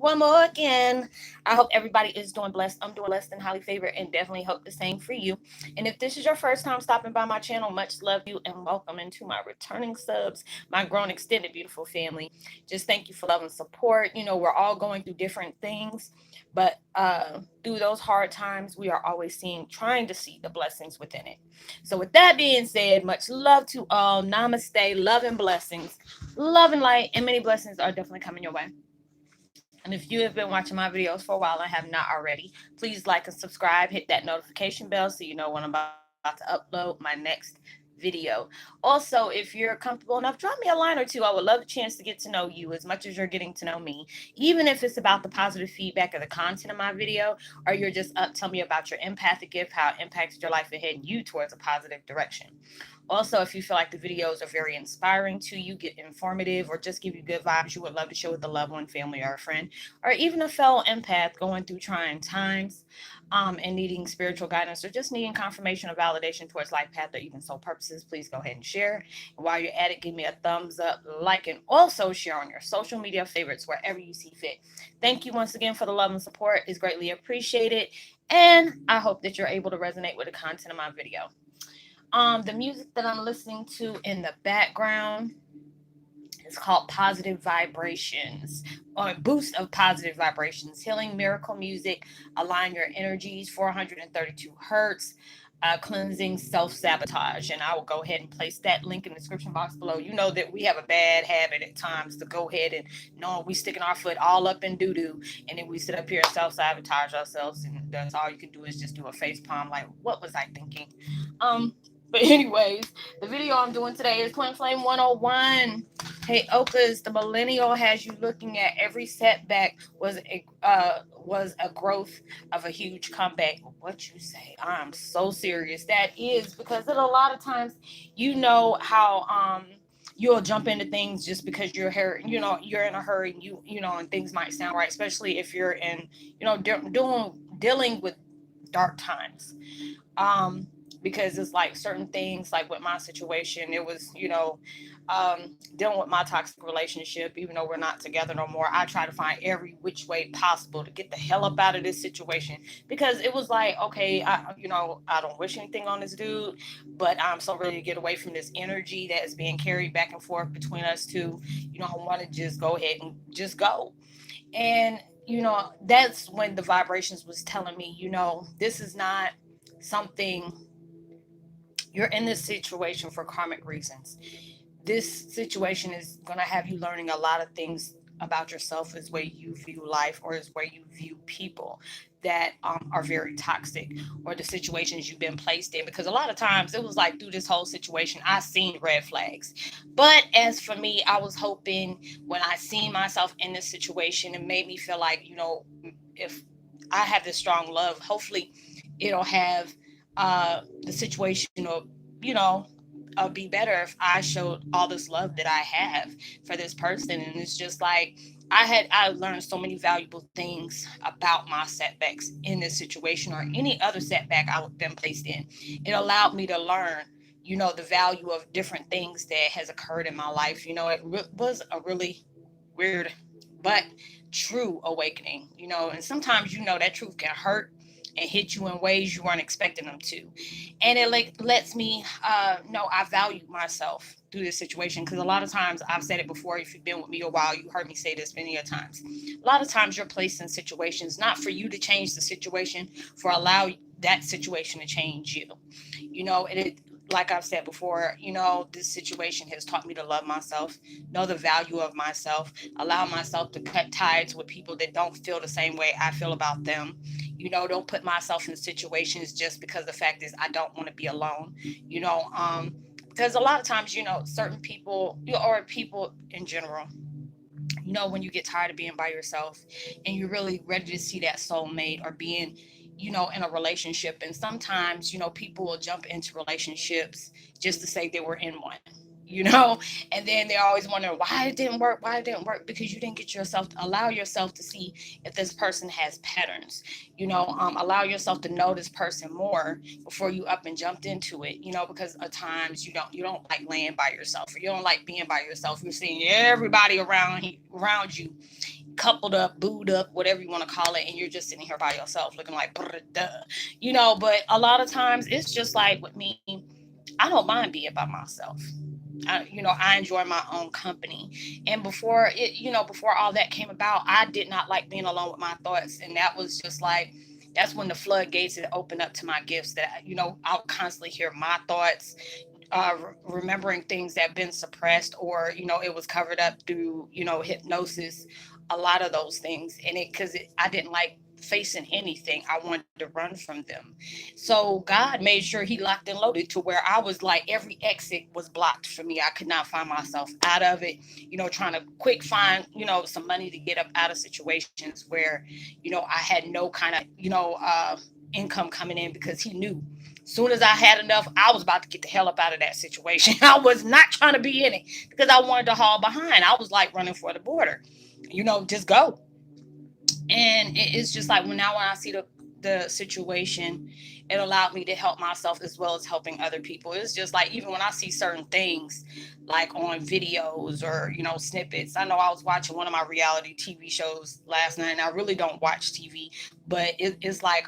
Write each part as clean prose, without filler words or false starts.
one more again. I hope everybody is doing blessed. I'm doing blessed and highly favored, and definitely hope the same for you. And if this is your first time stopping by my channel, much love you and welcome into my returning subs, my grown, extended, beautiful family. Just thank you for love and support. We're all going through different things, but through those hard times, we are always trying to see the blessings within it. So, with that being said, much love to all. Namaste, love and blessings. Love and light, and many blessings are definitely coming your way. And if you have been watching my videos for a while and have not already, please like and subscribe. Hit that notification bell so you know when I'm about to upload my next video. Also, if you're comfortable enough, drop me a line or two. I would love a chance to get to know you as much as you're getting to know me. Even if it's about the positive feedback of the content of my video, or you're just up, tell me about your empathic gift, how it impacted your life and heading you towards a positive direction. Also, if you feel like the videos are very inspiring to you, get informative, or just give you good vibes, you would love to share with a loved one, family, or a friend, or even a fellow empath going through trying times, and needing spiritual guidance, or just needing confirmation or validation towards life path or even soul purposes, please go ahead and share. And while you're at it, give me a thumbs up, like, and also share on your social media favorites wherever you see fit. Thank you once again for the love and support. It's greatly appreciated. And I hope that you're able to resonate with the content of my video. The music that I'm listening to in the background is called Positive Vibrations, or a boost of positive vibrations, healing miracle music, align your energies, 432 hertz, cleansing self sabotage. And I will go ahead and place that link in the description box below. You know that we have a bad habit at times to go ahead and we sticking our foot all up in doo doo, and then we sit up here and self sabotage ourselves, and that's all you can do is just do a face palm like, what was I thinking? Um, but anyways, the video I'm doing today is Twin Flame 101. Heyoka's The Millennial has you looking at every setback was a growth of a huge comeback. What you say? I'm so serious. That is because it a lot of times, how you'll jump into things just because you're in a hurry, and and things might sound right, especially if you're in dealing with dark times. um because it's like certain things, like with my situation, it was dealing with my toxic relationship. Even though we're not together no more, I try to find every which way possible to get the hell up out of this situation, because it was like, okay, I don't wish anything on this dude, but I'm so ready to get away from this energy that is being carried back and forth between us two. I want to just go ahead and just go. And that's when the vibrations was telling me, this is not something, you're in this situation for karmic reasons. This situation is going to have you learning a lot of things about yourself, as way you view life, or as way you view people that are very toxic, or the situations you've been placed in. Because a lot of times it was like, through this whole situation, I seen red flags. But as for me, I was hoping, when I seen myself in this situation, it made me feel like, if I have this strong love, hopefully it'll have the situation, or you know be better if I showed all this love that I have for this person. And it's just like, I learned so many valuable things about my setbacks in this situation, or any other setback I've been placed in. It allowed me to learn, the value of different things that has occurred in my life. Was a really weird but true awakening. And sometimes, that truth can hurt and hit you in ways you weren't expecting them to. And it lets me know I value myself through this situation. Because a lot of times, I've said it before, if you've been with me a while, you heard me say this many a times. A lot of times you're placed in situations not for you to change the situation, for allow that situation to change you. And it, like I've said before, this situation has taught me to love myself, know the value of myself, allow myself to cut ties with people that don't feel the same way I feel about them. Don't put myself in situations just because the fact is I don't want to be alone. Because a lot of times, certain people, or people in general, when you get tired of being by yourself, and you're really ready to see that soulmate, or being, in a relationship. And sometimes, people will jump into relationships just to say they were in one, you know, and then they're always wondering why it didn't work, because you didn't get yourself to allow yourself to see if this person has patterns. Allow yourself to know this person more before you up and jumped into it. Because at times you don't like laying by yourself, or you don't like being by yourself. You're seeing everybody around you, coupled up, booed up, whatever you want to call it, and you're just sitting here by yourself looking like, duh, you know. But a lot of times it's just like with me, I don't mind being by myself. I enjoy my own company. And before all that came about, I did not like being alone with my thoughts. And that was just like, that's when the floodgates had opened up to my gifts that, I'll constantly hear my thoughts, remembering things that have been suppressed, or it was covered up through hypnosis, a lot of those things. And I didn't like facing anything. I wanted to run from them. So God made sure he locked and loaded to where I was like, every exit was blocked for me. I could not find myself out of it, trying to quick find some money to get up out of situations where I had no kind of income coming in, because he knew soon as I had enough, I was about to get the hell up out of that situation. I was not trying to be in it because I wanted to haul behind. I was like running for the border, just go. And it's just like, when I see the situation, it allowed me to help myself as well as helping other people. It's just like, even when I see certain things like on videos or snippets. I know I was watching one of my reality TV shows last night, and I really don't watch TV, but it's like,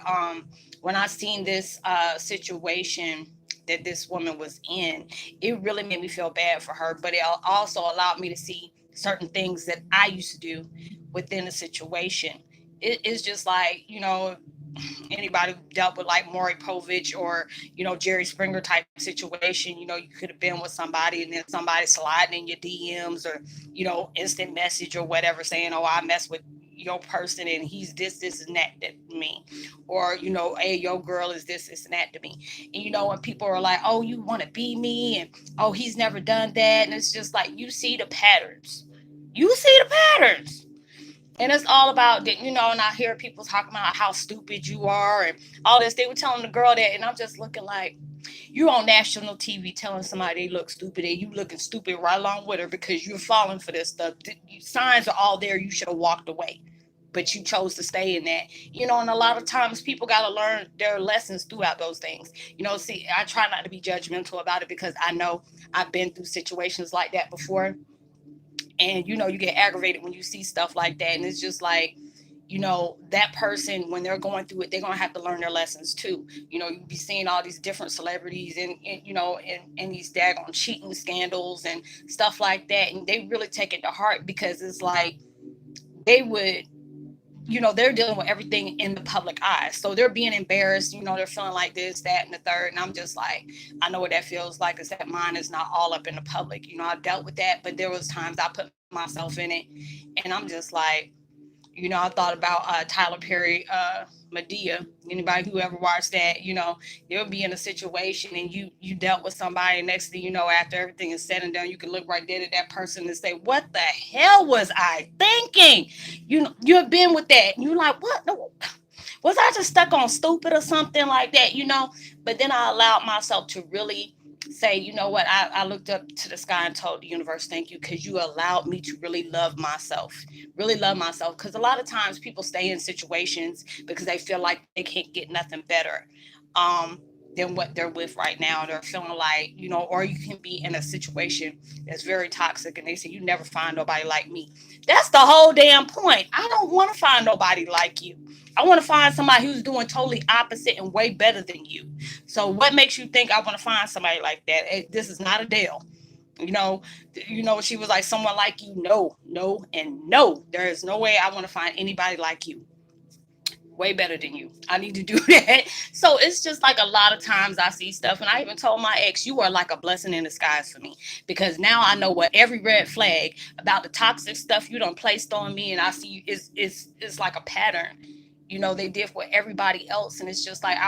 when I seen this situation that this woman was in, it really made me feel bad for her, but it also allowed me to see certain things that I used to do within the situation. It's just like, anybody who dealt with like Maury Povich or Jerry Springer type situation. You could have been with somebody, and then somebody sliding in your DMs, or instant message or whatever, saying, "Oh, I mess with your person, and he's this and that to me," or "Hey, your girl is this and that to me." And when people are like, "Oh, you want to be me," and "Oh, he's never done that," and it's just like, you see the patterns. You see the patterns. And it's all about that, and I hear people talking about how stupid you are and all this. They were telling the girl that, and I'm just looking like, you're on national TV telling somebody they look stupid, and you looking stupid right along with her, because you're falling for this stuff. Signs are all there. You should have walked away, but you chose to stay in that. And a lot of times people got to learn their lessons throughout those things. See, I try not to be judgmental about it, because I know I've been through situations like that before. And you get aggravated when you see stuff like that, and it's just like, that person, when they're going through it, they're going to have to learn their lessons too. You be seeing all these different celebrities, and these daggone cheating scandals and stuff like that, and they really take it to heart, because it's like, they would, they're dealing with everything in the public eye. So they're being embarrassed, they're feeling like this, that, and the third. And I'm just like, I know what that feels like, is that mine is not all up in the public. I dealt with that, but there was times I put myself in it, and I'm just like, I thought about Tyler Perry, Madea. Anybody who ever watched that, you'll be in a situation, and you dealt with somebody. Next thing you know, after everything is said and done, you can look right there at that person and say, "What the hell was I thinking?" You've been with that, and you're like, "What? No, was I just stuck on stupid or something like that?" But then I allowed myself to really say, you know what, I looked up to the sky and told the universe, "Thank you, because you allowed me to really love myself." Really love myself, because a lot of times people stay in situations because they feel like they can't get nothing better um than what they're with right now. They're feeling like, or you can be in a situation that's very toxic, and they say, "You never find nobody like me." That's the whole damn point. I don't want to find nobody like you. I want to find somebody who's doing totally opposite and way better than you. So what makes you think I want to find somebody like that? This is not Adele. you know she was like, "Someone like you, no, no, and no. There is no way I want to find anybody like you, way better than you. I need to do that." So it's just like, a lot of times I see stuff, and I even told my ex, "You are like a blessing in disguise for me, because now I know what every red flag about the toxic stuff you done placed on me, and I see it's like a pattern." They did for everybody else, and it's just like,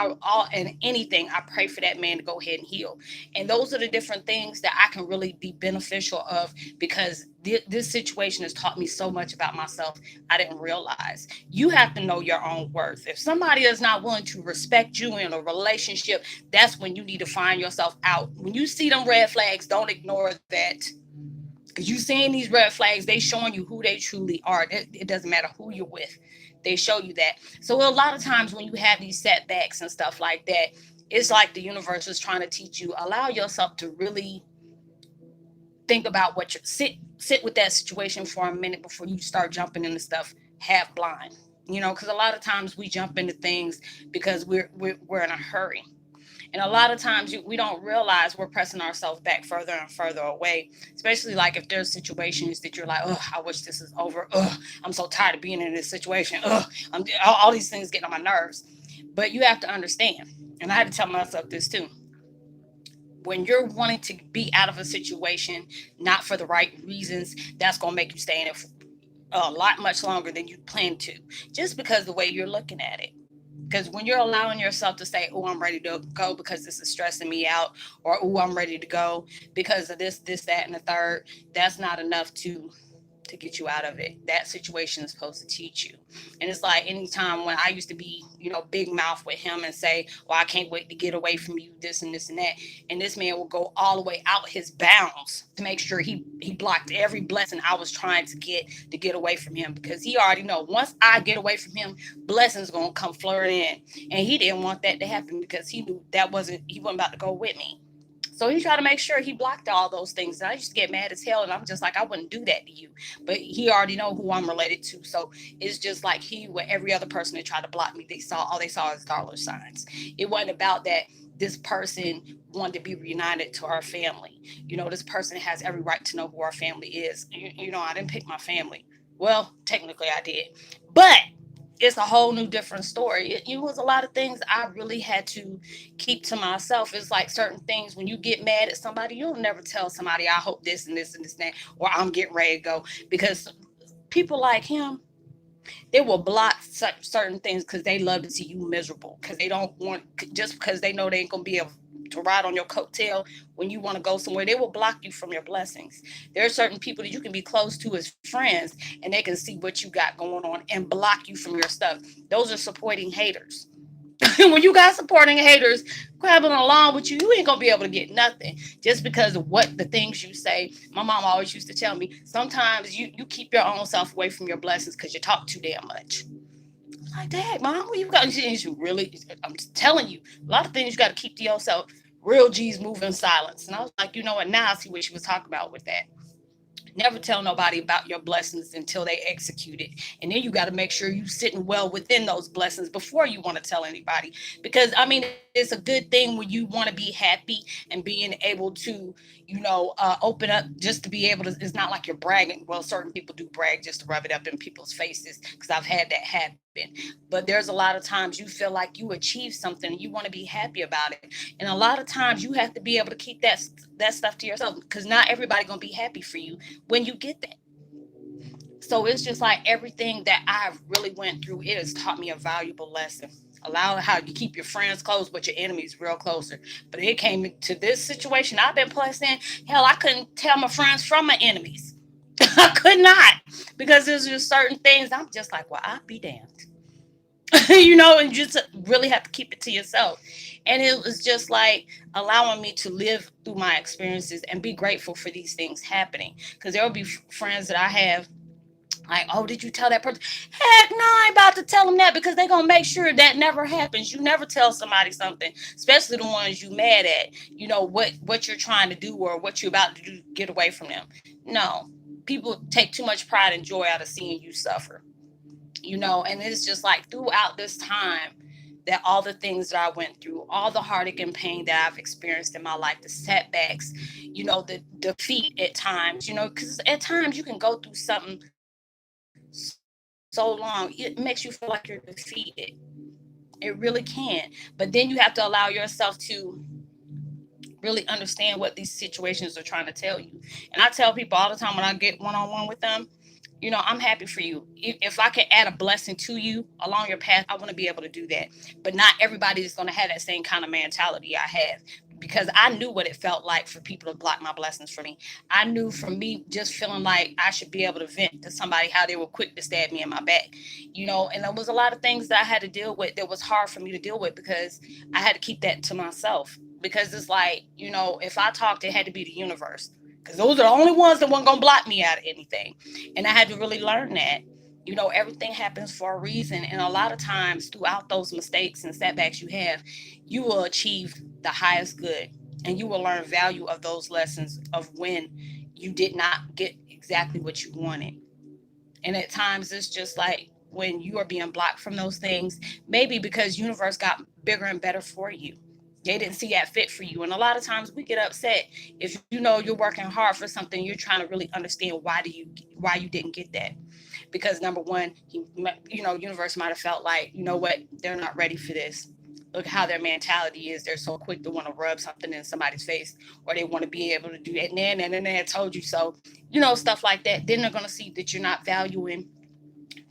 and anything, I pray for that man to go ahead and heal. And those are the different things that I can really be beneficial of, because this situation has taught me so much about myself I didn't realize. You have to know your own worth. If somebody is not willing to respect you in a relationship, that's when you need to find yourself out. When you see them red flags, don't ignore that, because you seeing these red flags, they showing you who they truly are. It doesn't matter who you're with, they show you that. So a lot of times when you have these setbacks and stuff like that, it's like the universe is trying to teach you, allow yourself to really think about what you sit with that situation for a minute before you start jumping into stuff half blind. Because a lot of times we jump into things because we're in a hurry. And a lot of times we don't realize we're pressing ourselves back further and further away, especially like if there's situations that you're like, oh, I wish this is over. Oh, I'm so tired of being in this situation. Oh, all these things getting on my nerves. But you have to understand, and I had to tell myself this too, when you're wanting to be out of a situation, not for the right reasons, that's going to make you stay in it for a lot much longer than you plan to, just because the way you're looking at it. Because when you're allowing yourself to say, oh, I'm ready to go because this is stressing me out, or oh, I'm ready to go because of this, that, and the third, that's not enough to get you out of it. That situation is supposed to teach you. And it's like anytime when I used to be, big mouth with him and say, well, I can't wait to get away from you, this and this and that. And this man will go all the way out his bounds to make sure he blocked every blessing I was trying to get away from him, because he already know once I get away from him, blessings gonna come flooding in. And he didn't want that to happen because he knew he wasn't about to go with me. So he tried to make sure he blocked all those things. And I used to get mad as hell. And I'm just like, I wouldn't do that to you. But he already know who I'm related to. So it's just like he, with every other person that tried to block me, all they saw is dollar signs. It wasn't about that this person wanted to be reunited to our family. This person has every right to know who our family is. I didn't pick my family. Well, technically I did. But it's a whole new different story. It was a lot of things I really had to keep to myself. It's like certain things when you get mad at somebody, you'll never tell somebody, I hope this and this and this and that, or I'm getting ready to go. Because people like him, they will block certain things because they love to see you miserable. Because they don't want, just because they know they ain't going to be able to ride on your coattail when you want to go somewhere, they will block you from your blessings. There are certain people that you can be close to as friends and they can see what you got going on and block you from your stuff. Those are supporting haters. When you got supporting haters grabbing along with you, you ain't gonna be able to get nothing just because of what the things you say. My mom always used to tell me, sometimes you keep your own self away from your blessings because you talk too damn much. I'm like, Dad, Mom, what you got? You really, I'm just telling you, a lot of things you got to keep to yourself. Real G's move in silence. And I was like, you know what? Now I see what she was talking about with that. Never tell nobody about your blessings until they execute it. And then you got to make sure you sitting well within those blessings before you want to tell anybody. Because I mean, it's a good thing when you want to be happy and being able to, open up just to be able to. It's not like you're bragging. Well, certain people do brag just to rub it up in people's faces because I've had that happen. But there's a lot of times you feel like you achieved something and you want to be happy about it. And a lot of times you have to be able to keep that stuff to yourself because not everybody gonna be happy for you when you get that. So it's just like everything that I've really went through, it has taught me a valuable lesson. Allow how you keep your friends close, but your enemies real closer. But it came to this situation I've been placed in. Hell, I couldn't tell my friends from my enemies. I could not, because there's just certain things I'm just like, well, I'll be damned. And you just really have to keep it to yourself. And it was just like allowing me to live through my experiences and be grateful for these things happening. Because there will be friends that I have like, oh, did you tell that person? Heck no, I ain't about to tell them that because they're going to make sure that never happens. You never tell somebody something, especially the ones you mad at, what you're trying to do or what you're about to do to get away from them. No, people take too much pride and joy out of seeing you suffer, and it's just like throughout this time that all the things that I went through, all the heartache and pain that I've experienced in my life, the setbacks, the defeat at times, because at times you can go through something so long, it makes you feel like you're defeated. It really can. But then you have to allow yourself to really understand what these situations are trying to tell you. And I tell people all the time when I get one-on-one with them, I'm happy for you. If I can add a blessing to you along your path, I want to be able to do that. But not everybody is going to have that same kind of mentality I have, because I knew what it felt like for people to block my blessings for me. I knew from me just feeling like I should be able to vent to somebody how they were quick to stab me in my back, and there was a lot of things that I had to deal with that was hard for me to deal with because I had to keep that to myself. Because it's like, if I talked, it had to be the universe, because those are the only ones that weren't gonna block me out of anything. And I had to really learn that. Everything happens for a reason. And a lot of times throughout those mistakes and setbacks you have, you will achieve the highest good. And you will learn value of those lessons of when you did not get exactly what you wanted. And at times it's just like when you are being blocked from those things, maybe because universe got bigger and better for you. They didn't see that fit for you. And a lot of times we get upset if you know you're working hard for something, you're trying to really understand why you didn't get that. Because number one, universe might have felt like, you know what, they're not ready for this. Look how their mentality is. They're so quick to want to rub something in somebody's face, or they want to be able to do that. And then I told you so. Stuff like that. Then they're gonna see that you're not valuing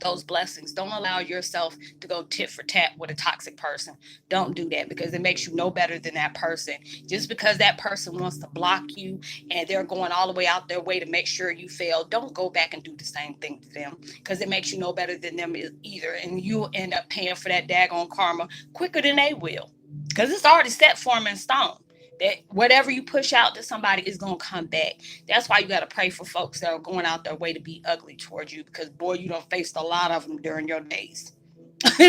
those blessings. Don't allow yourself to go tit for tat with a toxic person. Don't do that, because it makes you no better than that person. Just because that person wants to block you and they're going all the way out their way to make sure you fail, don't go back and do the same thing to them, because it makes you no better than them either. And you'll end up paying for that daggone karma quicker than they will, because it's already set for them in stone that whatever you push out to somebody is going to come back. That's why you got to pray for folks that are going out their way to be ugly towards you, because boy, you don't faced a lot of them during your days.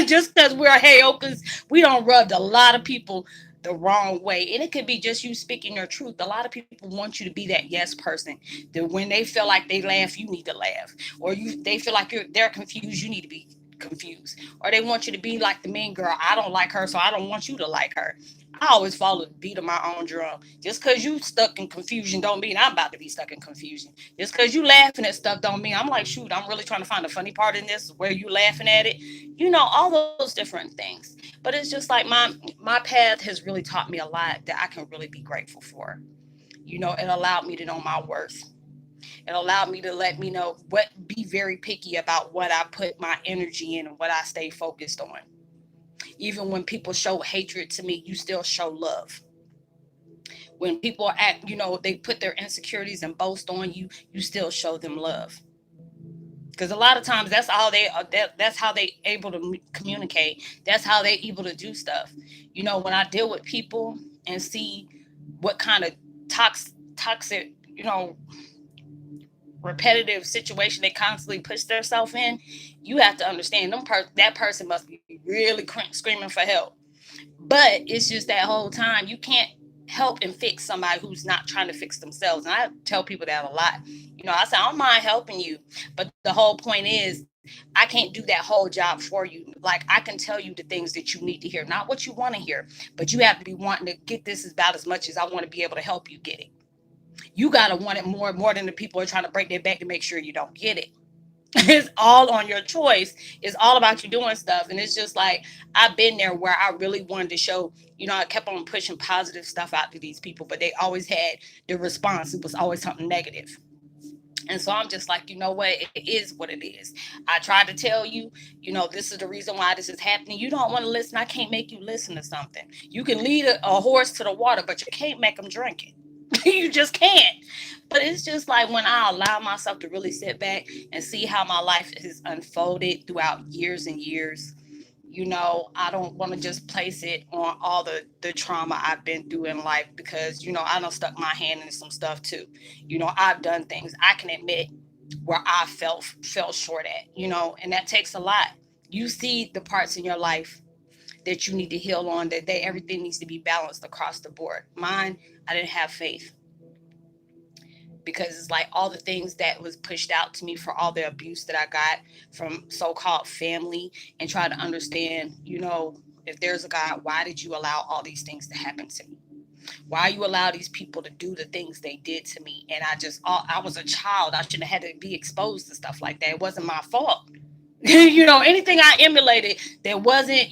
Just because we're Heyokas, we don't rub a lot of people the wrong way. And it could be just you speaking your truth. A lot of people want you to be that yes person. That when they feel like they laugh, you need to laugh. Or they feel like they're confused, you need to be confused. Or they want you to be like the mean girl. I don't like her, so I don't want you to like her. I always follow the beat of my own drum. Just because you stuck in confusion don't mean I'm about to be stuck in confusion. Just because you laughing at stuff don't mean I'm like, shoot, I'm really trying to find the funny part in this, where you laughing at it. All those different things. But it's just like my path has really taught me a lot that I can really be grateful for. It allowed me to know my worth. It allowed me to let me know be very picky about what I put my energy in and what I stay focused on. Even when people show hatred to me, you still show love. When people they put their insecurities and boast on you, you still show them love. Because a lot of times that's all that's how they able to communicate. That's how they able to do stuff. When I deal with people and see what kind of toxic, repetitive situation they constantly push themselves in, you have to understand that person must be really screaming for help. But it's just that whole time you can't help and fix somebody who's not trying to fix themselves. And I tell people that a lot. I say I don't mind helping you, but the whole point is I can't do that whole job for you. Like, I can tell you the things that you need to hear, not what you want to hear, but you have to be wanting to get this about as much as I want to be able to help you get it. You gotta want it more than the people are trying to break their back to make sure you don't get it. It's all on your choice. It's all about you doing stuff. And it's just like, I've been there where I really wanted to show, I kept on pushing positive stuff out to these people, but they always had the response. It was always something negative. And so I'm just like, you know what? It is what it is. I tried to tell you, this is the reason why this is happening. You don't want to listen. I can't make you listen to something. You can lead a horse to the water, but you can't make them drink it. You just can't. But it's just like when I allow myself to really sit back and see how my life has unfolded throughout years and years. I don't want to just place it on all the trauma I've been through in life, because, I done stuck my hand in some stuff too. I've done things I can admit where I fell short at, and that takes a lot. You see the parts in your life that you need to heal on, that everything needs to be balanced across the board. Mine, I didn't have faith, because it's like all the things that was pushed out to me for all the abuse that I got from so-called family, and try to understand, if there's a God, why did you allow all these things to happen to me? Why you allow these people to do the things they did to me? And I was a child. I shouldn't have had to be exposed to stuff like that. It wasn't my fault. Anything I emulated that wasn't,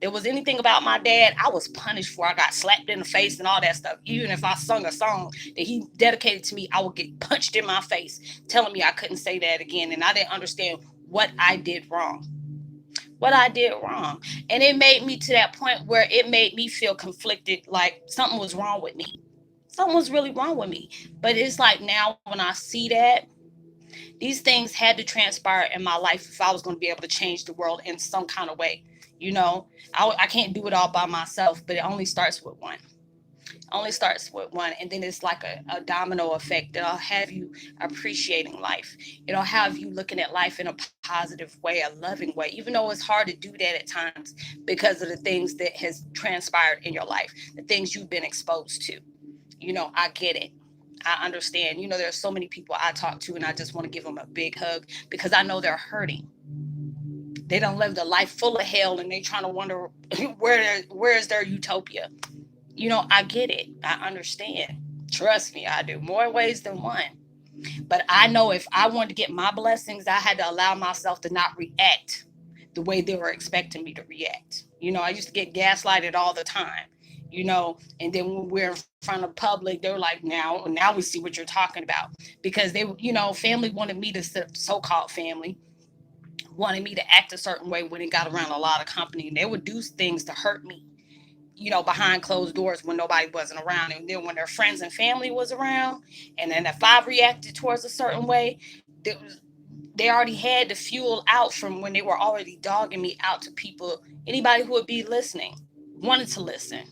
there was anything about my dad, I was punished for. I got slapped in the face and all that stuff. Even if I sung a song that he dedicated to me, I would get punched in my face, telling me I couldn't say that again. And I didn't understand what I did wrong. And it made me to that point where it made me feel conflicted, like something was wrong with me. Something was really wrong with me. But it's like now when I see that, these things had to transpire in my life if I was going to be able to change the world in some kind of way. I can't do it all by myself, but it only starts with one. And then it's like a domino effect that'll have you appreciating life. It'll have you looking at life in a positive way, a loving way, even though it's hard to do that at times because of the things that has transpired in your life, the things you've been exposed to. I get it. I understand. There's so many people I talk to, and I just want to give them a big hug because I know they're hurting. They don't live a life full of hell, and they trying to wonder where is their utopia. I get it. I understand. Trust me, I do. More ways than one. But I know if I wanted to get my blessings, I had to allow myself to not react the way they were expecting me to react. I used to get gaslighted all the time. And then when we're in front of public, they're like, now we see what you're talking about. Because family wanted me to, so-called family, wanted me to act a certain way when it got around a lot of company. And they would do things to hurt me, behind closed doors when nobody wasn't around. And then when their friends and family was around, and then if I reacted towards a certain way, they already had the fuel out from when they were already dogging me out to people, anybody who would be listening, wanted to listen.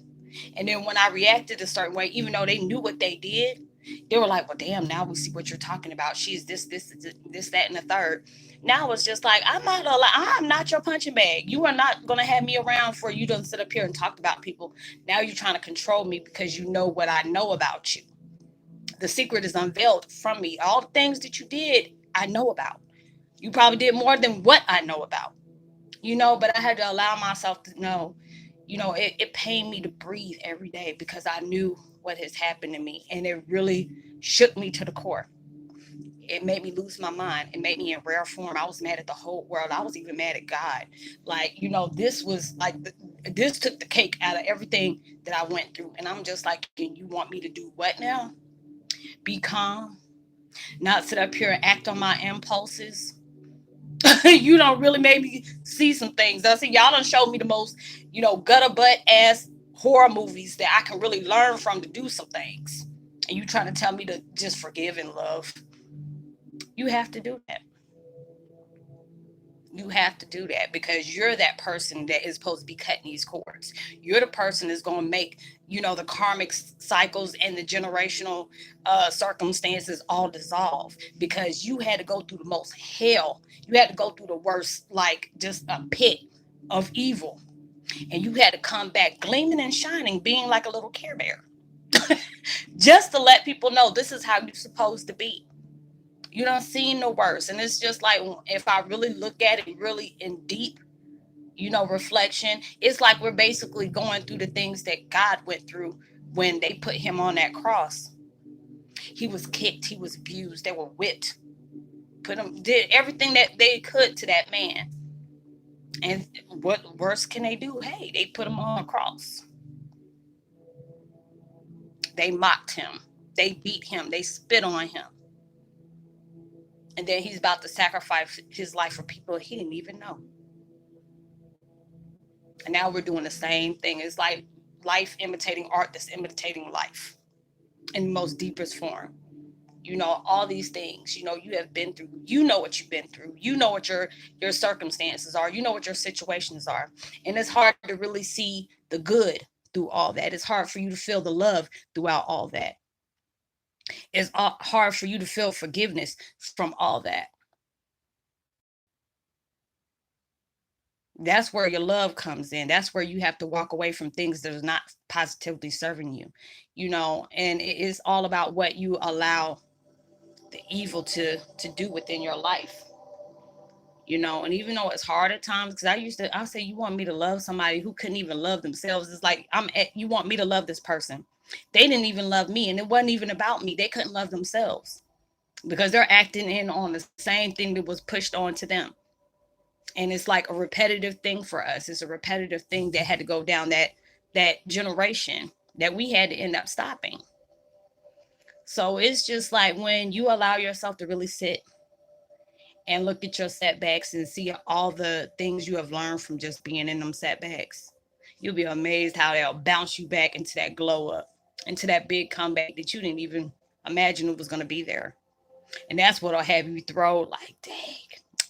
And then when I reacted a certain way, even though they knew what they did, they were like, well, damn, now we see what you're talking about. She's this, that, and the third. Now it's just like, I'm not your punching bag. You are not going to have me around for you to sit up here and talk about people. Now you're trying to control me because you know what I know about you. The secret is unveiled from me. All the things that you did, I know about. You probably did more than what I know about, but I had to allow myself to know, it pained me to breathe every day because I knew what has happened to me. And it really shook me to the core. It made me lose my mind. It made me in rare form. I was mad at the whole world. I was even mad at God. Like, this was like, this took the cake out of everything that I went through. And I'm just like, you want me to do what now? Be calm, not sit up here and act on my impulses. You don't really make me see some things. I see y'all done showed me the most, gutter butt ass horror movies that I can really learn from to do some things. And you trying to tell me to just forgive and love. You have to do that. You have to do that because you're that person that is supposed to be cutting these cords. You're the person that's going to make, the karmic cycles and the generational circumstances all dissolve because you had to go through the most hell. You had to go through the worst, like just a pit of evil. And you had to come back gleaming and shining, being like a little Care Bear. Just to let people know this is how you're supposed to be. You don't see no worse. And it's just like, if I really look at it really in deep, reflection, it's like we're basically going through the things that God went through when they put him on that cross. He was kicked, he was abused, they were whipped, did everything that they could to that man. And what worse can they do? Hey, they put him on a cross. They mocked him, they beat him, they spit on him. And then he's about to sacrifice his life for people he didn't even know. And now we're doing the same thing. It's like life imitating art that's imitating life in the most deepest form. All these things, you have been through. You know what you've been through. You know what your circumstances are. You know what your situations are. And it's hard to really see the good through all that. It's hard for you to feel the love throughout all that. It's hard for you to feel forgiveness from all that. That's where your love comes in. That's where you have to walk away from things that are not positively serving you, and it is all about what you allow the evil to do within your life, and even though it's hard at times, because I'll say, you want me to love somebody who couldn't even love themselves. It's like, you want me to love this person. They didn't even love me, and it wasn't even about me. They couldn't love themselves because they're acting in on the same thing that was pushed on to them. And it's like a repetitive thing for us. It's a repetitive thing that had to go down that generation that we had to end up stopping. So it's just like when you allow yourself to really sit and look at your setbacks and see all the things you have learned from just being in them setbacks, you'll be amazed how they'll bounce you back into that glow up, into that big comeback that you didn't even imagine it was going to be there. And that's what'll have you throw like, dang,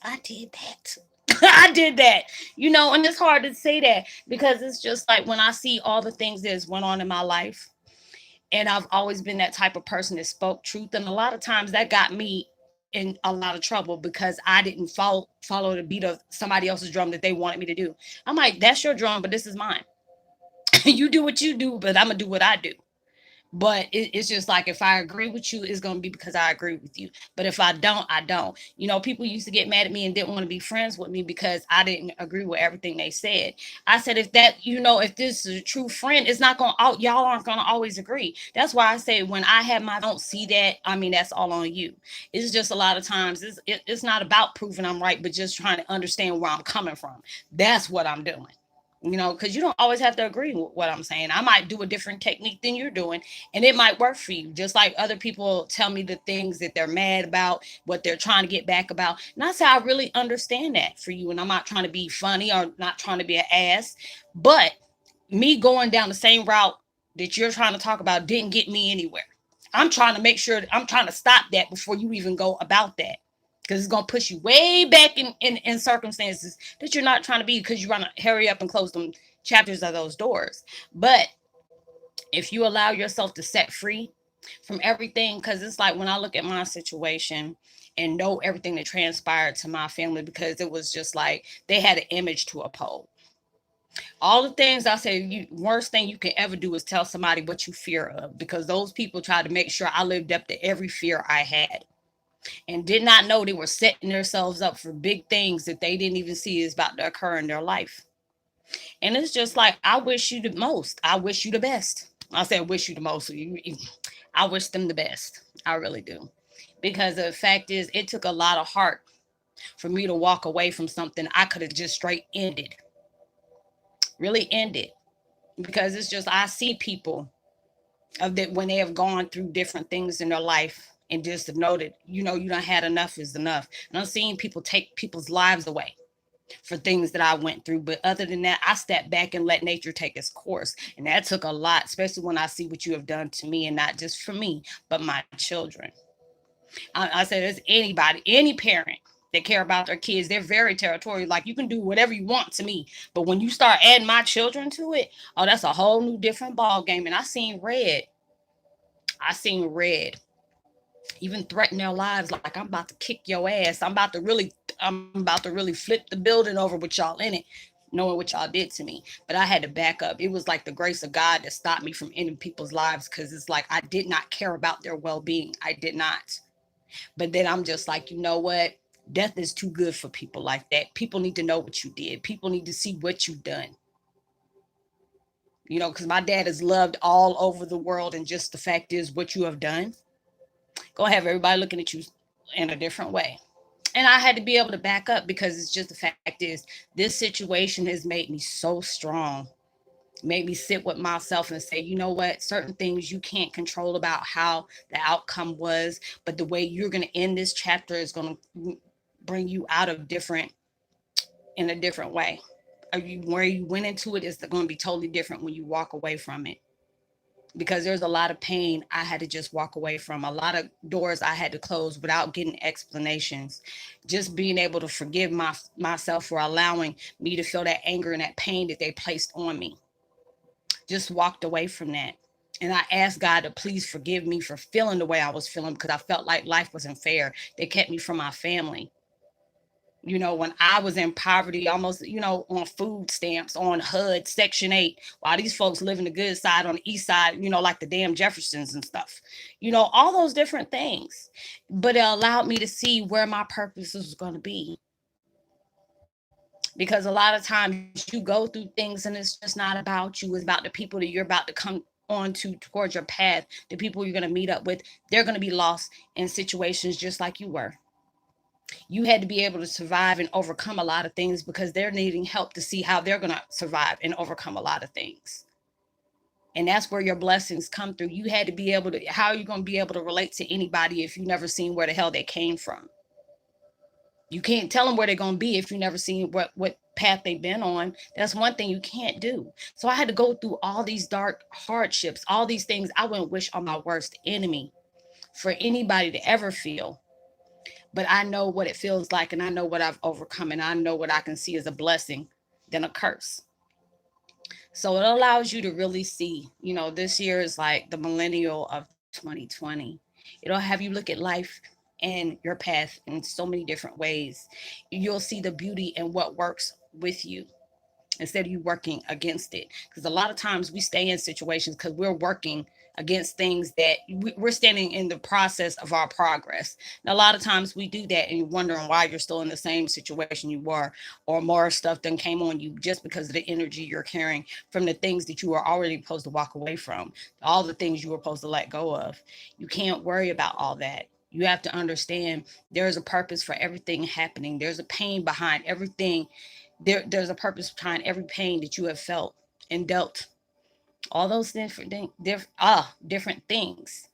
I did that. I did that, and it's hard to say that because it's just like when I see all the things that's went on in my life, and I've always been that type of person that spoke truth. And a lot of times that got me in a lot of trouble because I didn't follow the beat of somebody else's drum that they wanted me to do. I'm like, that's your drum, but this is mine. You do what you do, but I'm going to do what I do. But it's just like, if I agree with you, it's going to be because I agree with you. But if I don't, I don't. You know, people used to get mad at me and didn't want to be friends with me because I didn't agree with everything they said. I said, if that, you know, if this is a true friend, it's not going to, y'all aren't going to always agree. That's why I say, when I have my, don't see that, I mean, that's all on you. It's just a lot of times, it's not about proving I'm right, but just trying to understand where I'm coming from. That's what I'm doing. You know, because you don't always have to agree with what I'm saying. I might do a different technique than you're doing, and it might work for you. Just like other people tell me the things that they're mad about, what they're trying to get back about. And I say, I really understand that for you. And I'm not trying to be funny or not trying to be an ass. But me going down the same route that you're trying to talk about didn't get me anywhere. I'm trying to make sure, I'm trying to stop that before you even go about that. Because it's going to push you way back in circumstances that you're not trying to be, because you want to hurry up and close them chapters of those doors. But if you allow yourself to set free from everything, because it's like, when I look at my situation and know everything that transpired to my family, because it was just like they had an image to uphold. All the things I say, you, worst thing you can ever do is tell somebody what you fear of, because those people tried to make sure I lived up to every fear I had, and did not know they were setting themselves up for big things that they didn't even see is about to occur in their life. And it's just like, I wish you the most. I wish you the best. I said, wish you the most. I wish them the best. I really do. Because the fact is, it took a lot of heart for me to walk away from something I could have just straight ended, really ended. Because it's just, I see people of that when they have gone through different things in their life, and just to know that, you know, you done had enough is enough. And I'm seeing people take people's lives away for things that I went through. But other than that, I stepped back and let nature take its course. And that took a lot, especially when I see what you have done to me, and not just for me, but my children. I said, there's anybody, any parent that care about their kids, they're very territorial. Like, you can do whatever you want to me, but when you start adding my children to it, oh, that's a whole new different ball game. And I seen red. I seen red. Even threaten their lives, like, I'm about to kick your ass. I'm about to really flip the building over with y'all in it, knowing what y'all did to me. But I had to back up. It was like the grace of God that stopped me from ending people's lives, because it's like, I did not care about their well-being. I did not. But then I'm just like, you know what? Death is too good for people like that. People need to know what you did. People need to see what you've done. You know, because my dad is loved all over the world, and just the fact is, what you have done, gonna have everybody looking at you in a different way. And I had to be able to back up, because it's just, the fact is, this situation has made me so strong, made me sit with myself and say, you know what, certain things you can't control about how the outcome was, but the way you're going to end this chapter is going to bring you out of different, in a different way. Are you, where you went into it is going to be totally different when you walk away from it, because there's a lot of pain I had to just walk away from, a lot of doors I had to close without getting explanations. Just being able to forgive myself for allowing me to feel that anger and that pain that they placed on me. Just walked away from that. And I asked God to please forgive me for feeling the way I was feeling, because I felt like life wasn't fair. They kept me from my family. You know, when I was in poverty, almost, you know, on food stamps, on HUD, Section 8, while these folks live in the good side on the east side, you know, like the damn Jeffersons and stuff, you know, all those different things. But it allowed me to see where my purpose was going to be. Because a lot of times you go through things and it's just not about you, it's about the people that you're about to come on to towards your path, the people you're going to meet up with. They're going to be lost in situations just like you were. You had to be able to survive and overcome a lot of things, because they're needing help to see how they're going to survive and overcome a lot of things. And that's where your blessings come through. You had to be able to, how are you going to be able to relate to anybody if you never seen where the hell they came from? You can't tell them where they're going to be if you never seen what path they've been on. That's one thing you can't do. So I had to go through all these dark hardships, all these things I wouldn't wish on my worst enemy for anybody to ever feel. But I know what it feels like, and I know what I've overcome, and I know what I can see as a blessing than a curse. So it allows you to really see, you know, this year is like the millennial of 2020. It'll have you look at life and your path in so many different ways. You'll see the beauty and what works with you instead of you working against it. Because a lot of times we stay in situations because we're working against things that we're standing in the process of our progress. And a lot of times we do that and you're wondering why you're still in the same situation you were, or more stuff than came on you just because of the energy you're carrying from the things that you were already supposed to walk away from, all the things you were supposed to let go of. You can't worry about all that. You have to understand there is a purpose for everything happening. There's a pain behind everything. There's a purpose behind every pain that you have felt and dealt. All those different things,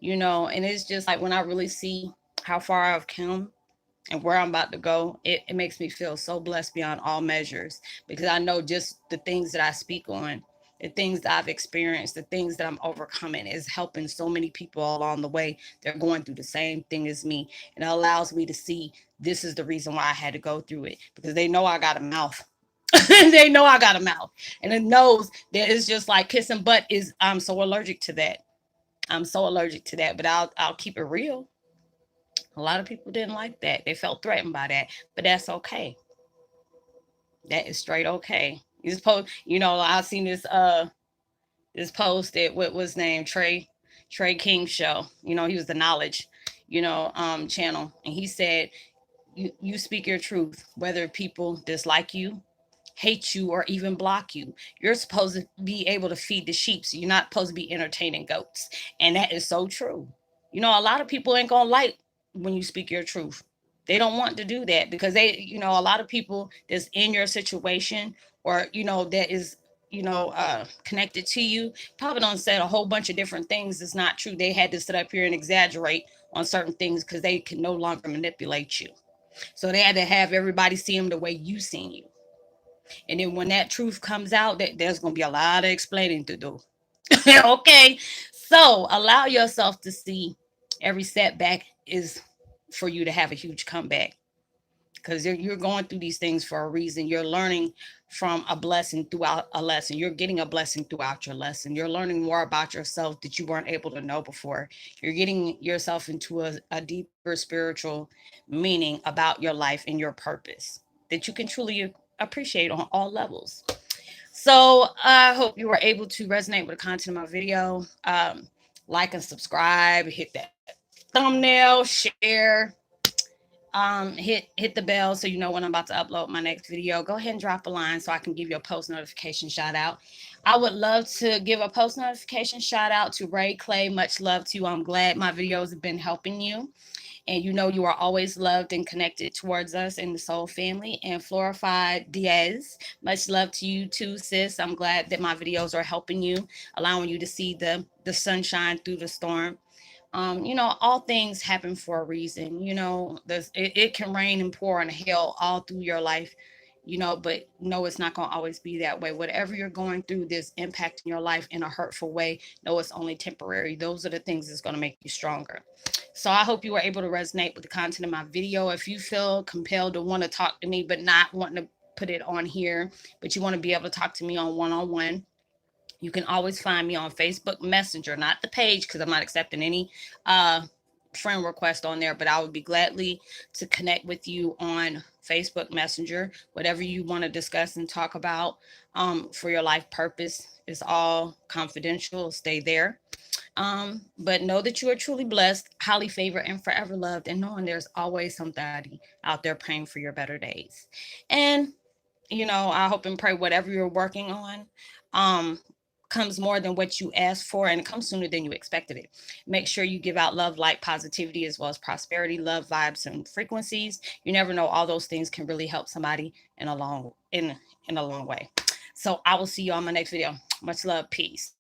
and it's just like when I really see how far I've come and where I'm about to go, it makes me feel so blessed beyond all measures, because I know just the things that I speak on, the things that I've experienced, the things that I'm overcoming is helping so many people along the way. They're going through the same thing as me. And it allows me to see this is the reason why I had to go through it, because they know I got a mouth. They know I got a mouth. And it knows that it's just like kissing butt is, I'm so allergic to that. I'm so allergic to that, but I'll keep it real. A lot of people didn't like that. They felt threatened by that, but that's okay. That is straight okay. You supposed, I seen this post that what was named Trey King show. He was the knowledge, channel, and he said you speak your truth, whether people dislike you, hate you, or even block you. You're supposed to be able to feed the sheep. So you're not supposed to be entertaining goats. And that is so true. A lot of people ain't gonna like when you speak your truth. They don't want to do that because a lot of people that's in your situation, or that is connected to you, probably don't said a whole bunch of different things that's not true. They had to sit up here and exaggerate on certain things because they can no longer manipulate you. So they had to have everybody see them the way you seen you. And then when that truth comes out, there's going to be a lot of explaining to do. Okay. So allow yourself to see every setback is for you to have a huge comeback, because you're going through these things for a reason. You're learning from a blessing throughout a lesson. You're getting a blessing throughout your lesson. You're learning more about yourself that you weren't able to know before. You're getting yourself into a deeper spiritual meaning about your life and your purpose that you can truly appreciate on all levels. So I hope you were able to resonate with the content of my video. Like and subscribe, hit that thumbnail, share, hit the bell so you know when I'm about to upload my next video. Go ahead and drop a line so I can give you a post notification shout out. I would love to give a post notification shout out to Ray Clay. Much love to you. I'm glad my videos have been helping you. And you are always loved and connected towards us in the soul family. And Florified Diaz, much love to you too, sis. I'm glad that my videos are helping you, allowing you to see the sunshine through the storm. All things happen for a reason. It can rain and pour and hail all through your life, but no, it's not going to always be that way. Whatever you're going through that's impacting your life in a hurtful way, no, it's only temporary. Those are the things that's going to make you stronger. So I hope you were able to resonate with the content of my video. If you feel compelled to want to talk to me, but not wanting to put it on here, but you want to be able to talk to me on one-on-one, you can always find me on Facebook Messenger, not the page, because I'm not accepting any friend request on there, but I would be gladly to connect with you on Facebook Messenger. Whatever you want to discuss and talk about for your life purpose is all confidential. Stay there. But know that you are truly blessed, highly favored, and forever loved, and knowing there's always somebody out there praying for your better days. And I hope and pray whatever you're working on comes more than what you asked for, and it comes sooner than you expected it. Make sure you give out love, light, positivity, as well as prosperity, love, vibes, and frequencies. You never know, all those things can really help somebody in a long way. So I will see you on my next video. Much love. Peace.